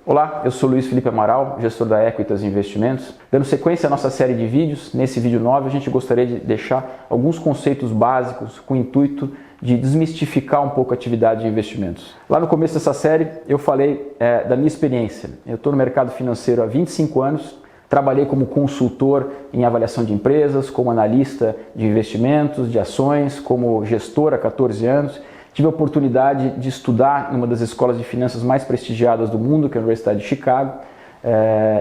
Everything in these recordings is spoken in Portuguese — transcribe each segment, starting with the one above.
Olá, eu sou Luiz Felipe Amaral, gestor da Equitas Investimentos. Dando sequência à nossa série de vídeos, nesse vídeo 9 a gente gostaria de deixar alguns conceitos básicos com o intuito de desmistificar um pouco a atividade de investimentos. Lá no começo dessa série eu falei da minha experiência. Eu estou no mercado financeiro há 25 anos, trabalhei como consultor em avaliação de empresas, como analista de investimentos, de ações, como gestor há 14 anos. Tive a oportunidade de estudar em uma das escolas de finanças mais prestigiadas do mundo, que é a Universidade de Chicago,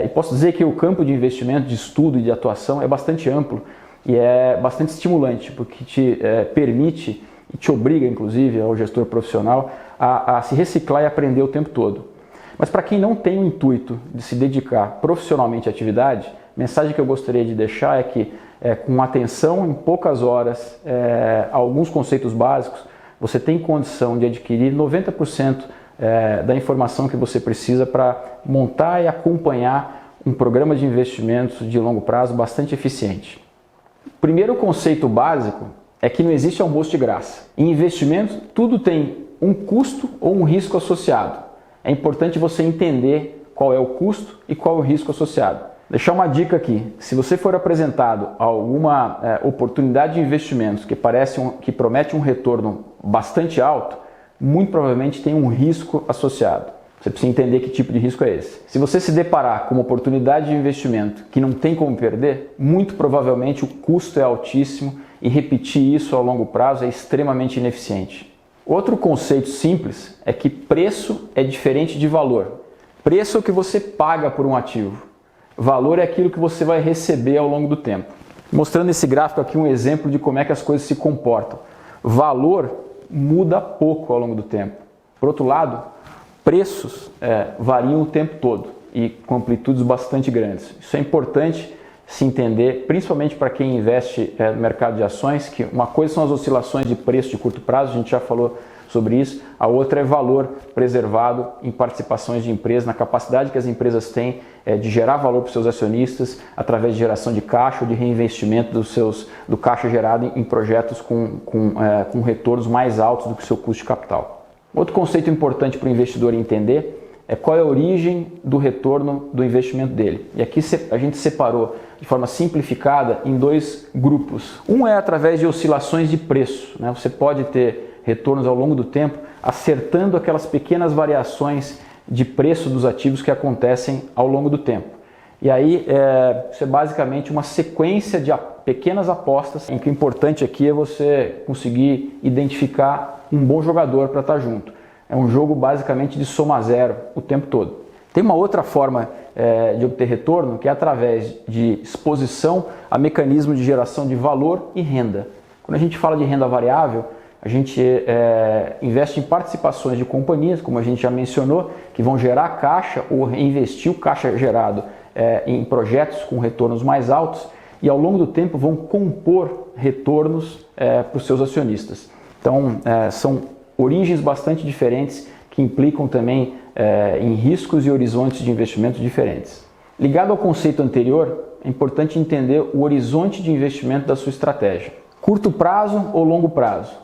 e posso dizer que o campo de investimento, de estudo e de atuação é bastante amplo e é bastante estimulante, porque te permite e te obriga, inclusive, ao gestor profissional a se reciclar e aprender o tempo todo. Mas para quem não tem o intuito de se dedicar profissionalmente à atividade, a mensagem que eu gostaria de deixar é que, com atenção em poucas horas, a alguns conceitos básicos, você tem condição de adquirir 90% da informação que você precisa para montar e acompanhar um programa de investimentos de longo prazo bastante eficiente. O primeiro conceito básico é que não existe almoço de graça. Em investimentos, tudo tem um custo ou um risco associado. É importante você entender qual é o custo e qual é o risco associado. Deixar uma dica aqui, se você for apresentado a alguma oportunidade de investimentos que promete um retorno bastante alto, muito provavelmente tem um risco associado. Você precisa entender que tipo de risco é esse. Se você se deparar com uma oportunidade de investimento que não tem como perder, muito provavelmente o custo é altíssimo e repetir isso ao longo prazo é extremamente ineficiente. Outro conceito simples é que preço é diferente de valor. Preço é o que você paga por um ativo. Valor é aquilo que você vai receber ao longo do tempo. Mostrando esse gráfico aqui um exemplo de como é que as coisas se comportam. Valor muda pouco ao longo do tempo. Por outro lado, preços variam o tempo todo e com amplitudes bastante grandes. Isso é importante se entender, principalmente para quem investe no mercado de ações, que uma coisa são as oscilações de preço de curto prazo, a gente já falou sobre isso, a outra é valor preservado em participações de empresas, na capacidade que as empresas têm de gerar valor para os seus acionistas através de geração de caixa ou de reinvestimento do caixa gerado em projetos com retornos mais altos do que o seu custo de capital. Outro conceito importante para o investidor entender é qual é a origem do retorno do investimento dele. E aqui a gente separou de forma simplificada em dois grupos. Um é através de oscilações de preço, né? Você pode ter retornos ao longo do tempo, acertando aquelas pequenas variações de preço dos ativos que acontecem ao longo do tempo. E aí isso é basicamente uma sequência de pequenas apostas, em que o importante aqui é você conseguir identificar um bom jogador para estar junto. É um jogo basicamente de soma zero o tempo todo. Tem uma outra forma de obter retorno, que é através de exposição a mecanismos de geração de valor e renda. Quando a gente fala de renda variável, a gente investe em participações de companhias, como a gente já mencionou, que vão gerar caixa ou reinvestir o caixa gerado em projetos com retornos mais altos e ao longo do tempo vão compor retornos para os seus acionistas. Então, são origens bastante diferentes que implicam também em riscos e horizontes de investimento diferentes. Ligado ao conceito anterior, é importante entender o horizonte de investimento da sua estratégia. Curto prazo ou longo prazo?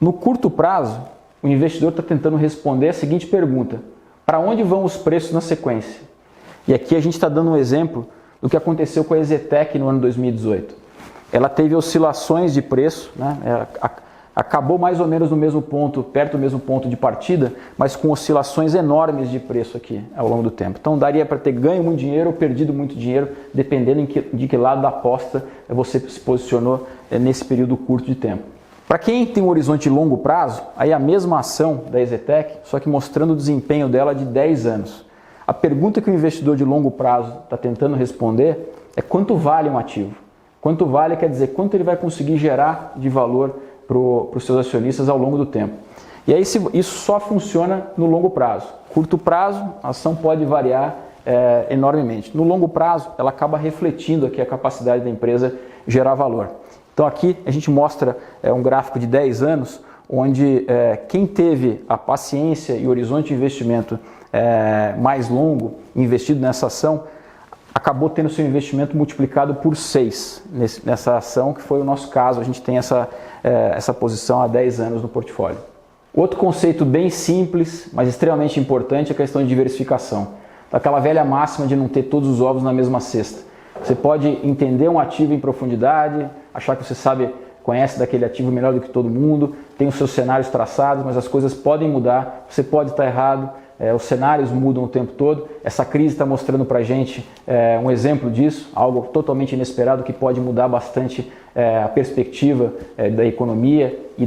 No curto prazo, o investidor está tentando responder a seguinte pergunta: para onde vão os preços na sequência? E aqui a gente está dando um exemplo do que aconteceu com a EZTEC no ano 2018. Ela teve oscilações de preço, né? Acabou mais ou menos no mesmo ponto, perto do mesmo ponto de partida, mas com oscilações enormes de preço aqui ao longo do tempo. Então daria para ter ganho muito dinheiro ou perdido muito dinheiro, dependendo de que lado da aposta você se posicionou nesse período curto de tempo. Para quem tem um horizonte de longo prazo, aí a mesma ação da EZTEC, só que mostrando o desempenho dela de 10 anos. A pergunta que o investidor de longo prazo está tentando responder é quanto vale um ativo. Quanto vale quer dizer quanto ele vai conseguir gerar de valor para os seus acionistas ao longo do tempo. E aí isso só funciona no longo prazo. Curto prazo, a ação pode variar enormemente. No longo prazo, ela acaba refletindo aqui a capacidade da empresa gerar valor. Então aqui a gente mostra um gráfico de 10 anos, onde quem teve a paciência e o horizonte de investimento mais longo investido nessa ação, acabou tendo seu investimento multiplicado por 6 nessa ação, que foi o nosso caso. A gente tem essa posição há 10 anos no portfólio. Outro conceito bem simples, mas extremamente importante, é a questão de diversificação. Aquela velha máxima de não ter todos os ovos na mesma cesta. Você pode entender um ativo em profundidade, achar que você conhece daquele ativo melhor do que todo mundo, tem os seus cenários traçados, mas as coisas podem mudar, você pode estar errado, os cenários mudam o tempo todo. Essa crise está mostrando para a gente um exemplo disso, algo totalmente inesperado que pode mudar bastante a perspectiva da economia e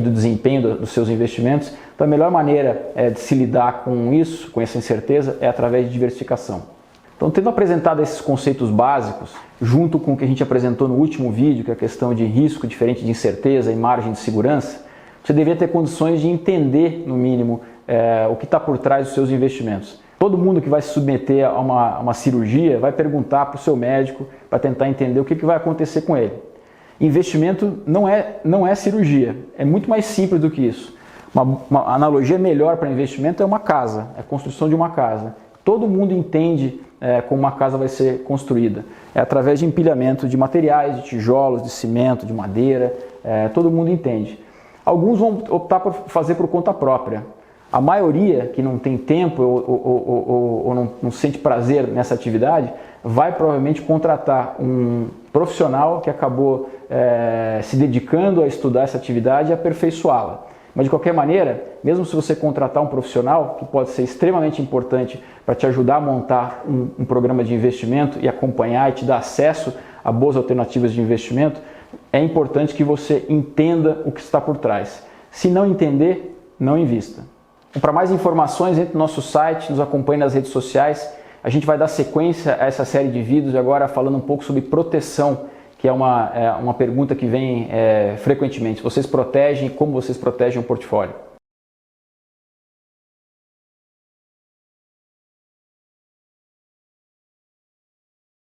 do desempenho dos seus investimentos. Então a melhor maneira de se lidar com isso, com essa incerteza, é através de diversificação. Então, tendo apresentado esses conceitos básicos, junto com o que a gente apresentou no último vídeo, que é a questão de risco diferente de incerteza e margem de segurança, você deveria ter condições de entender, no mínimo, o que está por trás dos seus investimentos. Todo mundo que vai se submeter a uma cirurgia vai perguntar para o seu médico para tentar entender o que vai acontecer com ele. Investimento não é cirurgia, é muito mais simples do que isso. Uma analogia melhor para investimento é uma casa, é a construção de uma casa. Todo mundo entende como uma casa vai ser construída. É através de empilhamento de materiais, de tijolos, de cimento, de madeira, todo mundo entende. Alguns vão optar por fazer por conta própria. A maioria que não tem tempo ou não sente prazer nessa atividade, vai provavelmente contratar um profissional que acabou se dedicando a estudar essa atividade e aperfeiçoá-la. Mas de qualquer maneira, mesmo se você contratar um profissional, que pode ser extremamente importante para te ajudar a montar um programa de investimento e acompanhar e te dar acesso a boas alternativas de investimento, é importante que você entenda o que está por trás. Se não entender, não invista. Para mais informações, entre no nosso site, nos acompanhe nas redes sociais. A gente vai dar sequência a essa série de vídeos agora falando um pouco sobre proteção, que é uma pergunta que vem frequentemente. Vocês protegem e como vocês protegem o portfólio?